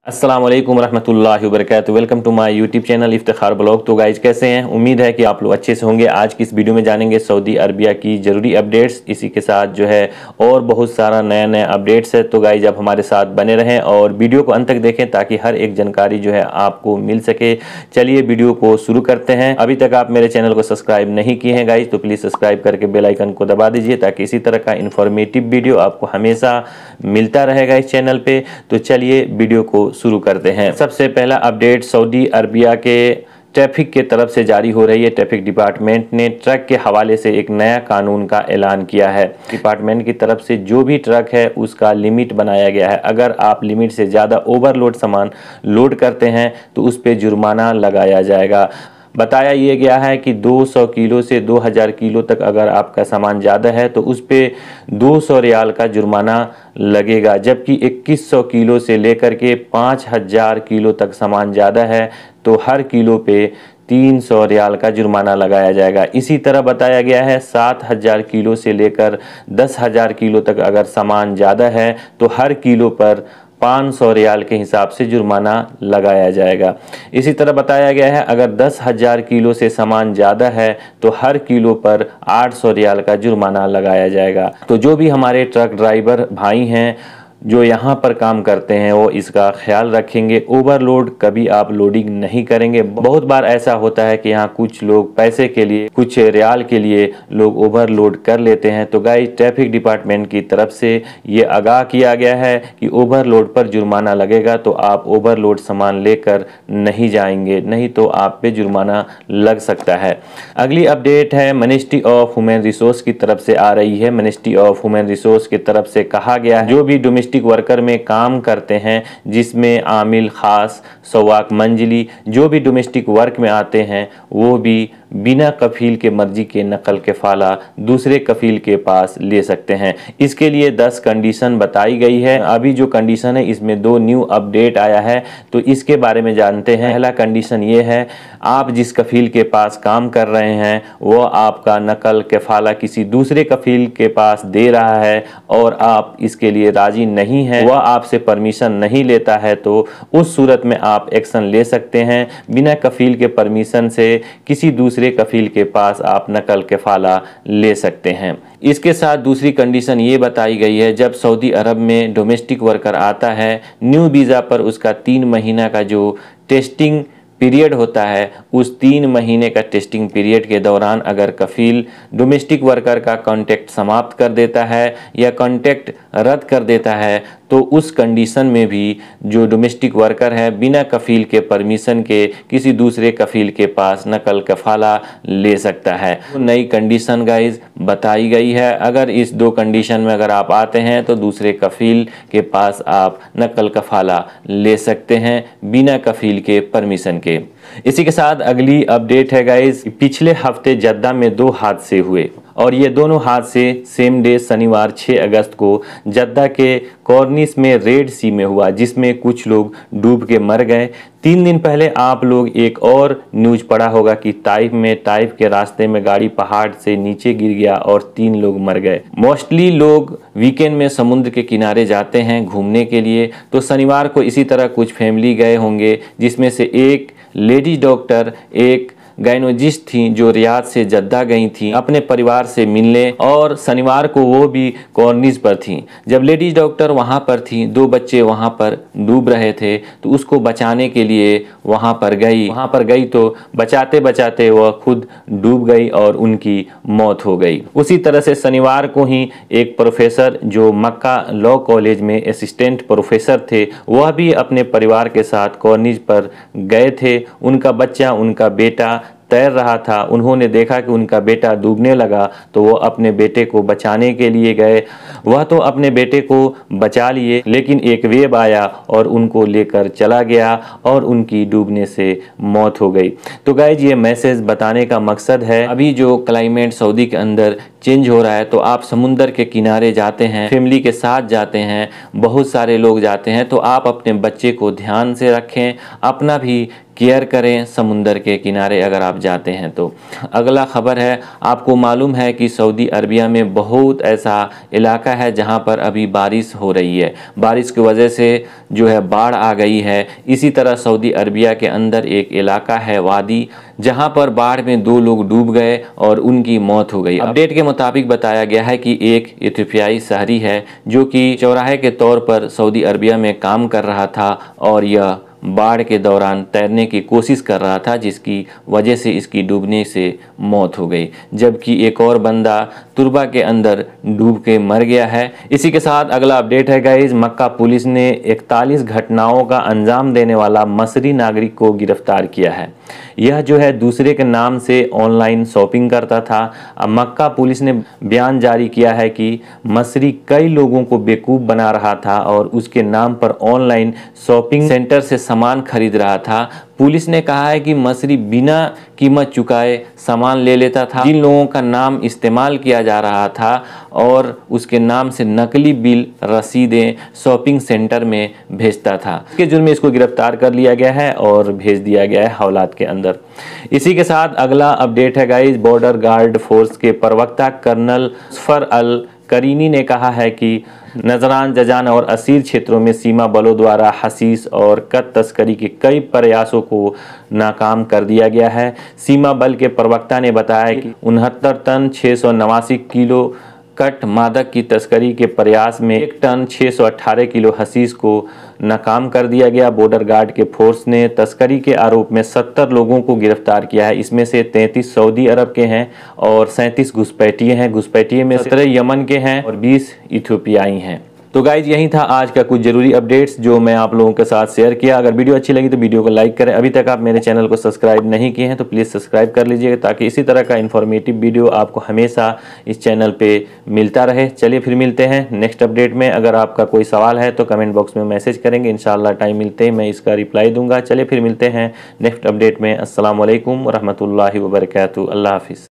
अस्सलाम वालेकुम रहमतुल्लाहि व बरकातुहू। Welcome to my YouTube channel Iftikhar blog. तो गाइज कैसे हैं? उम्मीद है कि आप लोग अच्छे से होंगे। आज की इस वीडियो में जानेंगे सऊदी अरबिया की ज़रूरी अपडेट्स, इसी के साथ जो है और बहुत सारा नया नया अपडेट्स है। तो गाइज आप हमारे साथ बने रहें और वीडियो को अंत तक देखें ताकि हर एक जानकारी जो है आपको मिल सके। चलिए वीडियो को शुरू करते हैं। अभी तक आप मेरे चैनल को सब्सक्राइब नहीं किए हैं गाइज तो प्लीज़ सब्सक्राइब करके बेल आइकन को दबा दीजिए ताकि इसी तरह का इन्फॉर्मेटिव वीडियो आपको हमेशा मिलता रहेगा इस चैनल पे। तो चलिए वीडियो को शुरू करते हैं। सबसे पहला अपडेट सऊदी अरबिया के ट्रैफिक के तरफ से जारी हो रही है। ट्रैफिक डिपार्टमेंट ने ट्रक के हवाले से एक नया कानून का ऐलान किया है। डिपार्टमेंट की तरफ से जो भी ट्रक है उसका लिमिट बनाया गया है। अगर आप लिमिट से ज़्यादा ओवरलोड सामान लोड करते हैं तो उस पर जुर्माना लगाया जाएगा। बताया ये गया है कि 200 किलो से 2000 किलो तक अगर आपका सामान ज़्यादा है तो उस पे 200 रियाल का जुर्माना लगेगा, जबकि 2100 किलो से लेकर के 5000 किलो तक सामान ज़्यादा है तो हर किलो पे 300 रियाल का जुर्माना लगाया जाएगा। इसी तरह बताया गया है 7000 किलो से लेकर 10,000 किलो तक अगर सामान ज़्यादा है तो हर किलो पर 500 रियाल के हिसाब से जुर्माना लगाया जाएगा। इसी तरह बताया गया है अगर 10,000 किलो से सामान ज़्यादा है तो हर किलो पर 800 रियाल का जुर्माना लगाया जाएगा। तो जो भी हमारे ट्रक ड्राइवर भाई हैं जो यहाँ पर काम करते हैं वो इसका ख्याल रखेंगे। ओवरलोड कभी आप लोडिंग नहीं करेंगे। बहुत बार ऐसा होता है कि यहाँ कुछ लोग पैसे के लिए, कुछ रियाल के लिए लोग ओवरलोड कर लेते हैं। तो गाइस ट्रैफिक डिपार्टमेंट की तरफ से ये आगाह किया गया है कि ओवरलोड पर जुर्माना लगेगा, तो आप ओवरलोड सामान लेकर नहीं जाएंगे, नहीं तो आप पे जुर्माना लग सकता है। अगली अपडेट है मिनिस्ट्री ऑफ ह्यूमन रिसोर्स की तरफ से आ रही है। मिनिस्ट्री ऑफ ह्यूमन रिसोर्स की तरफ से कहा गया है जो भी डोमेस्टिक वर्कर में काम करते हैं, जिसमें आमिल खास, सवाक मंजिली, जो भी डोमेस्टिक वर्क में आते हैं वो भी बिना कफील के मर्जी के नकल कफाला दूसरे कफील के पास ले सकते हैं। इसके लिए 10 कंडीशन बताई गई है। अभी जो कंडीशन है इसमें 2 न्यू अपडेट आया है तो इसके बारे में जानते हैं। पहला कंडीशन ये है, आप जिस कफील के पास काम कर रहे हैं वो आपका नकल कफाला किसी दूसरे कफील के पास दे रहा है और आप इसके लिए राजी नहीं है, वह आपसे परमिशन नहीं लेता है, तो उस सूरत में आप एक्शन ले सकते हैं। बिना कफील के परमिशन से किसी दूसरे कफील के पास आप नकल कफाला ले सकते हैं। इसके साथ दूसरी कंडीशन ये बताई गई है, जब सऊदी अरब में डोमेस्टिक वर्कर आता है न्यू वीज़ा पर, उसका 3 महीना का जो टेस्टिंग पीरियड होता है, उस 3 महीने का टेस्टिंग पीरियड के दौरान अगर कफील डोमेस्टिक वर्कर का कॉन्टैक्ट समाप्त कर देता है या कॉन्टैक्ट रद्द कर देता है तो उस कंडीशन में भी जो डोमेस्टिक वर्कर है बिना कफील के परमिशन के किसी दूसरे कफील के पास नकल कफाला ले सकता है। तो नई कंडीशन गाइज बताई गई है। अगर इस 2 कंडीशन में अगर आप आते हैं तो दूसरे कफील के पास आप नकल कफाला ले सकते हैं बिना कफील के परमिशन के। इसी के साथ अगली अपडेट है गाइज, पिछले हफ्ते जद्दा में 2 हादसे हुए और ये दोनों हादसे सेम डे शनिवार 6 अगस्त को जद्दा के कॉर्निश में रेड सी में हुआ, जिसमें कुछ लोग डूब के मर गए। 3 दिन पहले आप लोग एक और न्यूज़ पढ़ा होगा कि ताइफ के रास्ते में गाड़ी पहाड़ से नीचे गिर गया और 3 लोग मर गए। मोस्टली लोग वीकेंड में समुद्र के किनारे जाते हैं घूमने के लिए, तो शनिवार को इसी तरह कुछ फैमिली गए होंगे, जिसमें से एक लेडीज डॉक्टर, एक गायनोलॉजिस्ट थी जो रियाद से जद्दा गई थी अपने परिवार से मिलने, और शनिवार को वो भी कॉर्निश पर थी। जब लेडीज डॉक्टर वहाँ पर थी, 2 बच्चे वहाँ पर डूब रहे थे तो उसको बचाने के लिए वहाँ पर गई तो बचाते बचाते वह खुद डूब गई और उनकी मौत हो गई। उसी तरह से शनिवार को ही एक प्रोफेसर जो मक्का लॉ कॉलेज में असिस्टेंट प्रोफेसर थे, वह भी अपने परिवार के साथ कॉर्निश पर गए थे। उनका बच्चा, उनका बेटा तैर रहा था। उन्होंने देखा कि उनका बेटा डूबने लगा तो वो अपने बेटे को बचाने के लिए गए। वह तो अपने बेटे को बचा लिए, लेकिन एक वेव आया और उनको लेकर चला गया और उनकी डूबने से मौत हो गई। तो गाइज ये मैसेज बताने का मकसद है, अभी जो क्लाइमेट सऊदी के अंदर चेंज हो रहा है तो आप समुंदर के किनारे जाते हैं, फैमिली के साथ जाते हैं, बहुत सारे लोग जाते हैं, तो आप अपने बच्चे को ध्यान से रखें, अपना भी केयर करें समुंदर के किनारे अगर आप जाते हैं तो। अगला खबर है, आपको मालूम है कि सऊदी अरबिया में बहुत ऐसा इलाका है जहां पर अभी बारिश हो रही है, बारिश की वजह से जो है बाढ़ आ गई है। इसी तरह सऊदी अरबिया के अंदर एक इलाका है वादी, जहां पर बाढ़ में 2 लोग डूब गए और उनकी मौत हो गई। अपडेट के मुताबिक बताया गया है कि एक इथियोपियाई शहरी है जो कि चौराहे के तौर पर सऊदी अरबिया में काम कर रहा था और यह बाढ़ के दौरान तैरने की कोशिश कर रहा था, जिसकी वजह से इसकी डूबने से मौत हो गई, जबकि एक और बंदा तुरबा के अंदर डूब के मर गया है। इसी के साथ अगला अपडेट है गाइज, मक्का पुलिस ने 41 घटनाओं का अंजाम देने वाला मसरी नागरिक को गिरफ्तार किया है। यह जो है दूसरे के नाम से ऑनलाइन शॉपिंग करता था। अब मक्का पुलिस ने बयान जारी किया है कि मसरी कई लोगों को बेवकूफ़ बना रहा था और उसके नाम पर ऑनलाइन शॉपिंग सेंटर से सामान खरीद रहा था। पुलिस ने कहा है कि मसरी बिना कीमत चुकाए सामान ले लेता था, जिन लोगों का नाम इस्तेमाल किया जा रहा था और उसके नाम से नकली बिल रसीदें शॉपिंग सेंटर में भेजता था। इसके जुर्म में इसको गिरफ्तार कर लिया गया है और भेज दिया गया है हवालात के अंदर। इसी के साथ अगला अपडेट है गाइज, बॉर्डर गार्ड फोर्स के प्रवक्ता कर्नल मुज़फ़्फ़र अल करीनी ने कहा है कि नजरान, जजान और असीर क्षेत्रों में सीमा बलों द्वारा हशीश और कद तस्करी के कई प्रयासों को नाकाम कर दिया गया है। सीमा बल के प्रवक्ता ने बताया कि 69 टन 689 किलो कट मादक की तस्करी के प्रयास में 1 टन 618 किलो हशीश को नाकाम कर दिया गया। बॉर्डर गार्ड के फोर्स ने तस्करी के आरोप में 70 लोगों को गिरफ्तार किया है। इसमें से 33 सऊदी अरब के हैं और 37 घुसपैठिए हैं। घुसपैठिए में 17 यमन के हैं और 20 इथियोपियाई हैं। तो गाइज यही था आज का कुछ ज़रूरी अपडेट्स जो मैं आप लोगों के साथ शेयर किया। अगर वीडियो अच्छी लगी तो वीडियो को लाइक करें। अभी तक आप मेरे चैनल को सब्सक्राइब नहीं किए हैं तो प्लीज़ सब्सक्राइब कर लीजिएगा, ताकि इसी तरह का इन्फॉर्मेटिव वीडियो आपको हमेशा इस चैनल पे मिलता रहे। चलिए फिर मिलते हैं नेक्स्ट अपडेट में। अगर आपका कोई सवाल है तो कमेंट बॉक्स में मैसेज करेंगे, इंशाल्लाह टाइम मिलते ही मैं इसका रिप्लाई दूंगा। चलिए फिर मिलते हैं नेक्स्ट अपडेट में। अस्सलाम वालेकुम व रहमतुल्लाहि व बरकातहू। अल्लाह हाफिज़।